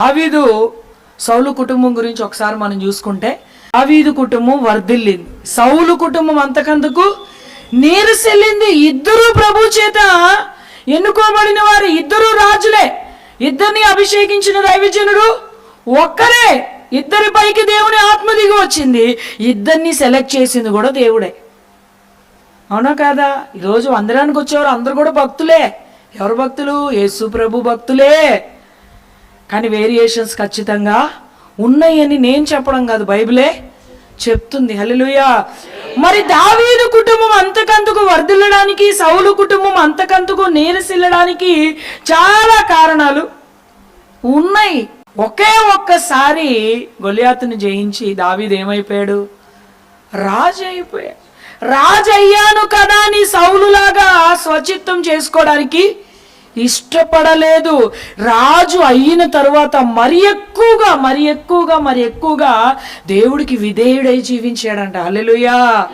దావీదు సౌలు కుటుంబం గురించి ఒకసారి మనం చూసుకుంటే, దావీదు కుటుంబం వర్ధిల్లింది, సౌలు కుటుంబం అంతకందుకు నీరసెళ్ళింది. ఇద్దరు ప్రభు చేత ఎన్నుకోబడిన వారు, ఇద్దరు రాజులే. ఇద్దరిని అభిషేకించిన దైవజనుడు ఒక్కరే. ఇద్దరి పైకి దేవుని ఆత్మ దిగి వచ్చింది. ఇద్దరిని సెలెక్ట్ చేసింది కూడా దేవుడే. అవునా కాదా? ఈరోజు మందిరానికి వచ్చేవారు అందరూ కూడా భక్తులే. ఎవరు భక్తులు? యేసు ప్రభు భక్తులే. కానీ వేరియేషన్స్ ఖచ్చితంగా ఉన్నాయని నేను చెప్పడం కాదు, బైబిలే చెప్తుంది. హల్లెలూయా. మరి దావీదు కుటుంబం అంతకంతకు వర్ధిల్లడానికి, సౌలు కుటుంబం అంతకంతకు నీరసిల్లడానికి చాలా కారణాలు ఉన్నాయి. ఒకే ఒక్కసారి గొలియాతుని జయించి దావీదు ఏమైపోయాడు? రాజు అయిపోయాడు. రాజు అయ్యాను కదా అని సౌలులాగా స్వచిత్తం చేసుకోవడానికి ఇష్టపడలేదు. రాజు అయిన తరువాత మరి ఎక్కువగా దేవుడికి విధేయుడై జీవించాడంట. హల్లెలూయా.